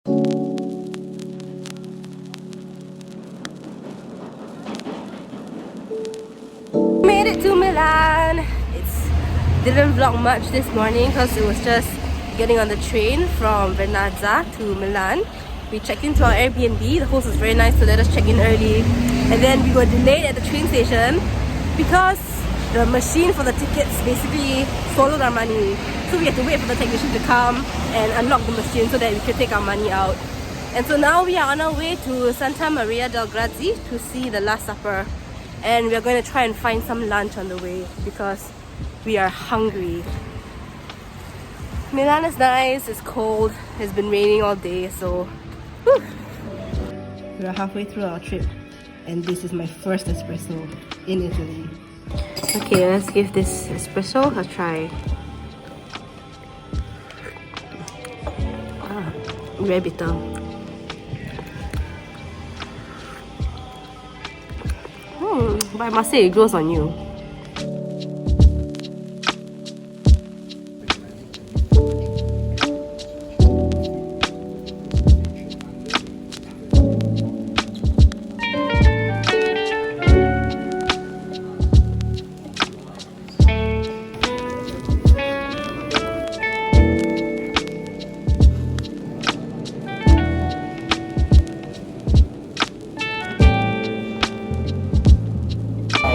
Made it to Milan. Didn't vlog much this morning because it was just getting on the train from Vernazza to Milan. We checked into our Airbnb. The host was very nice to let us check in early, and then we were delayed at the train station because the machine for the tickets basically swallowed our money. So we had to wait for the technician to come and unlock the machine so that we could take our money out. And so now we are on our way to Santa Maria del Grazi to see the Last Supper, and we are going to try and find some lunch on the way because we are hungry. Milan is nice, it's cold, it's been raining all day, so whew. We are halfway through our trip and this is my first espresso in Italy. Okay, let's give this espresso a try. Very bitter. But I must say it grows on you.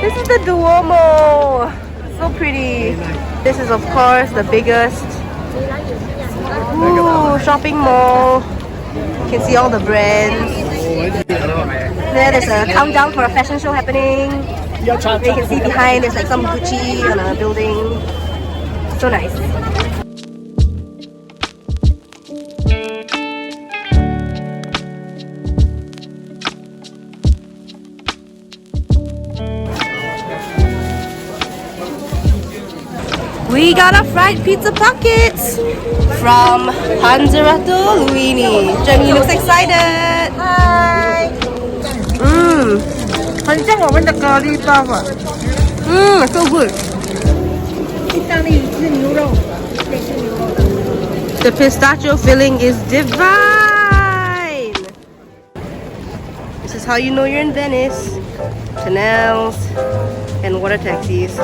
This is the Duomo! So pretty. This is of course the biggest shopping mall. You can see all the brands. There is a countdown for a fashion show happening. You can see behind there's like some Gucci on a building. So nice. We got our fried pizza pockets from Panzerato Luini. Jenny looks excited. Hi. So good. The pistachio filling is divine. This is how you know you're in Venice. Canals and water taxis.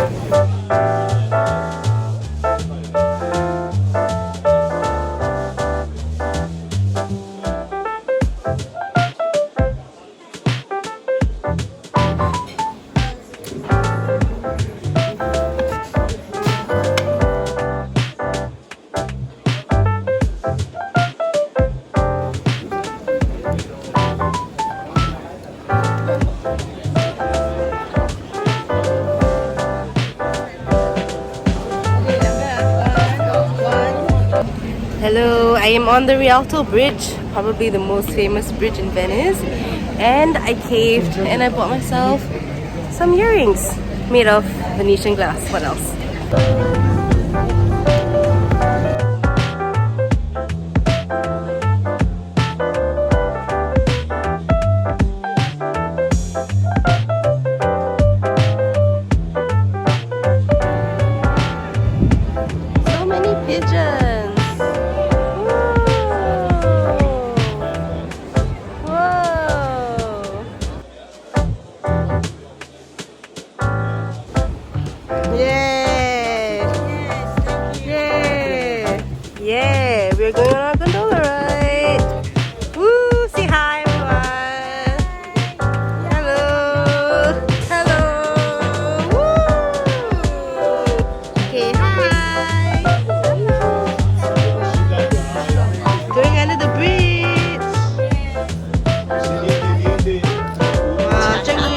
Hello, I am on the Rialto Bridge, probably the most famous bridge in Venice, and I caved and I bought myself some earrings made of Venetian glass. What else? So many pigeons. Yeah, we're going on our gondola ride. Woo! Say hi, everyone. Hello. Hello. Woo! Okay, hi. Going under the bridge. Wow, Jenny.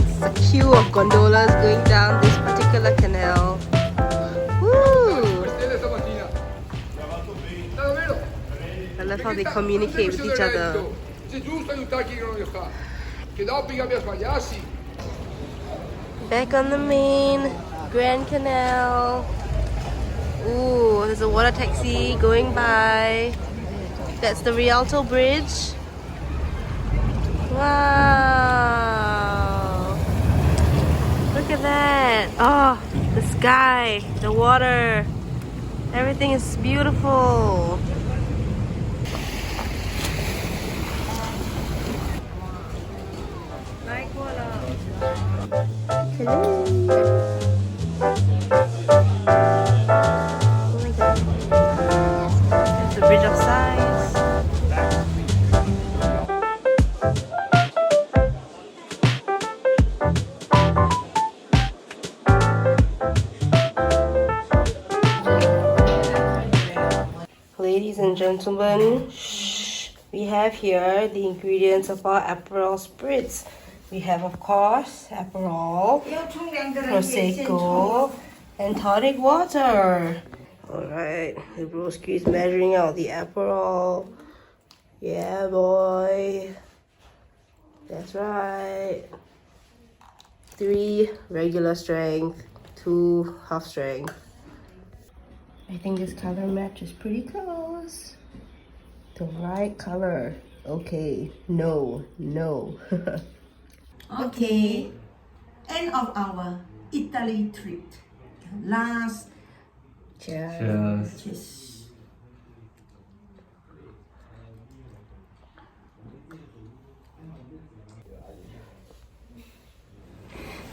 It's a queue of gondolas going down this particular canal. Woo! I love how they communicate with each other. Back on the main Grand Canal. Ooh, there's a water taxi going by. That's the Rialto Bridge. Wow! Look at that! Oh, the sky, the water. Everything is beautiful. Hello. Oh my god. There's the Bridge of Sighs. Ladies and gentlemen, we have here the ingredients of our Aperol spritz. We have, of course, Aperol, Prosecco, and tonic water. Alright, the broski is measuring out the Aperol. Yeah, boy. That's right. 3 regular strength, 2 half strength. I think this color match is pretty close. The right color. Okay, no. Okay, end of our Italy trip. Last Cheers. kiss.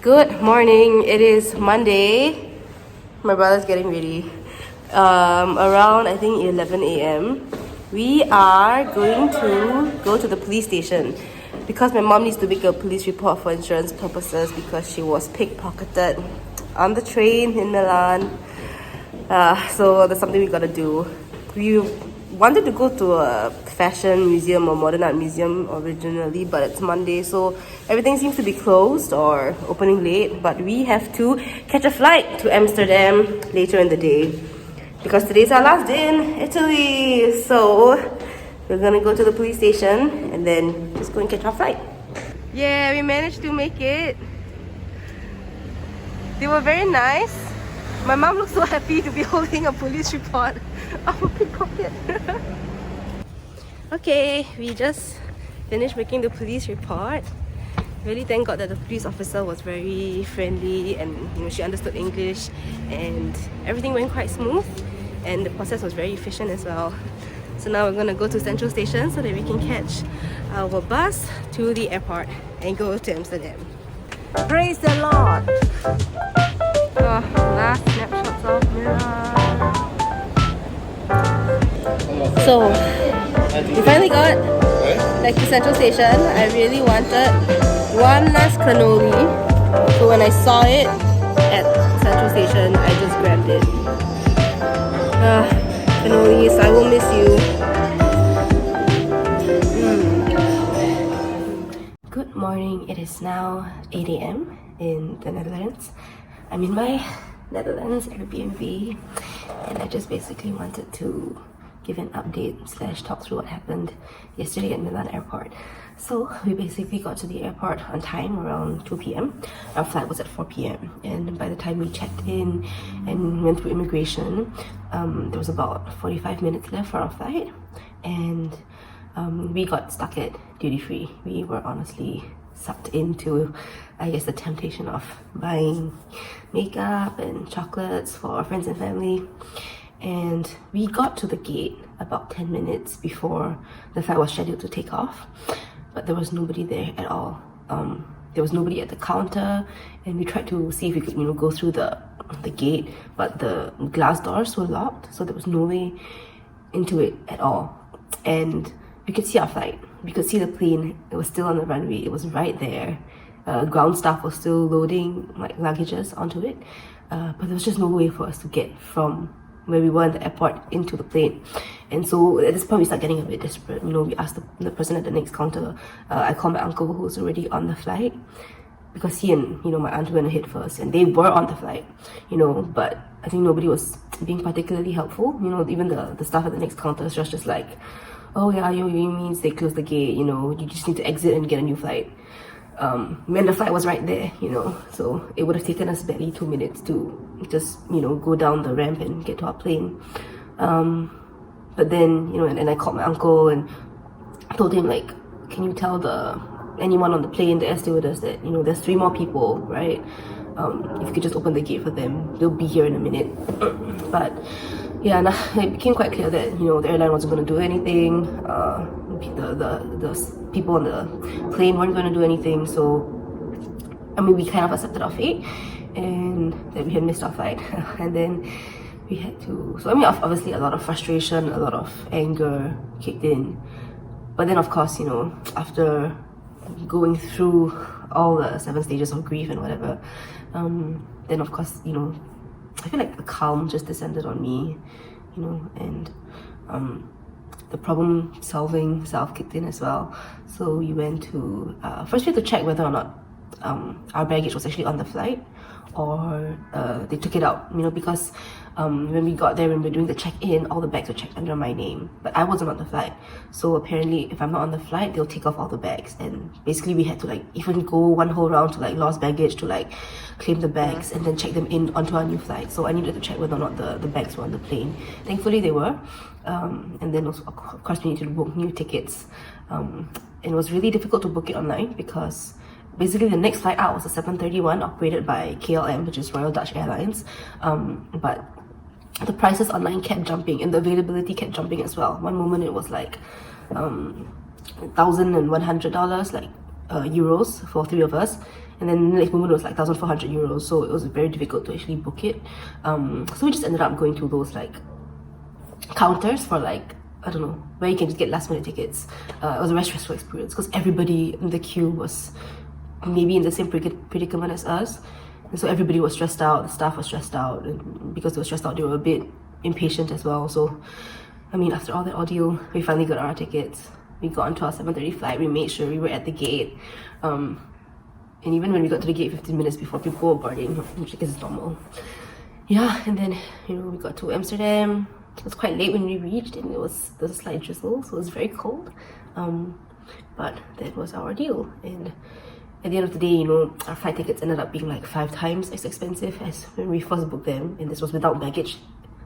Good morning. It is Monday. My brother's getting ready. Around I think 11 a.m. We are going to go to the police station because my mom needs to make a police report for insurance purposes because she was pickpocketed on the train in Milan. So that's something we gotta do. We wanted to go to a fashion museum or modern art museum originally, but it's Monday, so everything seems to be closed or opening late. But we have to catch a flight to Amsterdam later in the day because today's our last day in Italy. So we're gonna go to the police station and then just go and catch our flight. Yeah, we managed to make it. They were very nice. My mom looks so happy to be holding a police report of a pickpocket. Okay, we just finished making the police report. Really thank God that the police officer was very friendly and she understood English and everything went quite smooth and the process was very efficient as well. So now we're gonna go to Central Station so that we can catch our bus to the airport and go to Amsterdam. Praise the Lord! Last snapshots of Milan. So, we finally got back to Central Station. I really wanted one last cannoli. So when I saw it at Central Station, I just grabbed it. Cannolis, I will miss you. Good morning. It is now 8 a.m. in the Netherlands. I'm in my Netherlands Airbnb and I just basically wanted to give an update / talk through what happened yesterday at Milan airport. So we basically got to the airport on time around 2 p.m. Our flight was at 4 p.m. and by the time we checked in and went through immigration, there was about 45 minutes left for our flight and we got stuck at duty free. We were honestly sucked into, I guess, the temptation of buying makeup and chocolates for our friends and family. And we got to the gate about 10 minutes before the flight was scheduled to take off, but there was nobody there at all. There was nobody at the counter, and we tried to see if we could, go through the gate, but the glass doors were locked, so there was no way into it at all. And we could see our flight. We could see the plane. It was still on the runway. It was right there. Ground staff was still loading luggages onto it, but there was just no way for us to get from where we were in the airport into the plane. And so at this point we started getting a bit desperate. We asked the person at the next counter. I called my uncle who was already on the flight because he and my aunt went ahead first and they were on the flight, but I think nobody was being particularly helpful. Even the staff at the next counter was just like, oh yeah, it means they closed the gate, you just need to exit and get a new flight. When the flight was right there, so it would have taken us barely 2 minutes to just, go down the ramp and get to our plane. But then, and I called my uncle and told him, can you tell anyone on the plane, the air stewardess, that, there's 3 more people, right? If you could just open the gate for them, they'll be here in a minute. But yeah, and it became quite clear that the airline wasn't going to do anything. The people on the plane weren't going to do anything. So I mean, we kind of accepted our fate, and that we had missed our flight, and then we had to. So I mean, obviously, a lot of frustration, a lot of anger kicked in. But then, of course, after going through all the 7 stages of grief and whatever, then of course, I feel like the calm just descended on me, and the problem solving self kicked in as well. So we went to first we had to check whether or not our baggage was actually on the flight, or they took it out, because when we got there, when we were doing the check-in, all the bags were checked under my name, but I wasn't on the flight. So apparently, if I'm not on the flight, they'll take off all the bags, and basically we had to even go one whole round to lost baggage to claim the bags and then check them in onto our new flight. So I needed to check whether or not the bags were on the plane. Thankfully they were, and then also, of course, we needed to book new tickets. It was really difficult to book it online because basically the next flight out was a 7:31 operated by KLM, which is Royal Dutch Airlines, but the prices online kept jumping and the availability kept jumping as well. One moment it was $1,100 euros for 3 of us, and then the next moment it was 1,400 euros. So it was very difficult to actually book it. So we just ended up going to those counters for I don't know, where you can just get last minute tickets. It was a very stressful experience because everybody in the queue was maybe in the same predicament as us, and so everybody was stressed out. The staff was stressed out, and because they were stressed out, they were a bit impatient as well. So I mean, after all that ordeal, we finally got our tickets. We got onto our 7:30 flight. We made sure we were at the gate, and even when we got to the gate 15 minutes before people were boarding, which I guess is normal. Yeah, and then we got to Amsterdam. It was quite late when we reached, and there was a slight drizzle, so it was very cold. But that was our ordeal, and at the end of the day, our flight tickets ended up being 5 times as expensive as when we first booked them, and this was without baggage.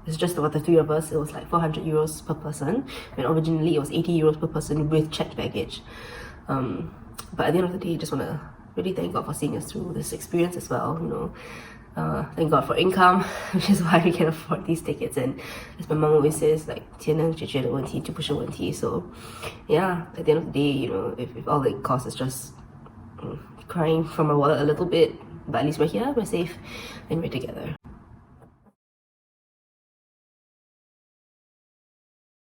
It's just about the 3 of us. It was 400 euros per person, when originally it was 80 euros per person with checked baggage. But at the end of the day, I just want to really thank God for seeing us through this experience as well. Thank God for income, which is why we can afford these tickets. And as my mom always says, 钱能解决的问题就不是问题. So yeah, at the end of the day, if all it costs is just crying from my wallet a little bit, but at least we're here, we're safe, and we're together.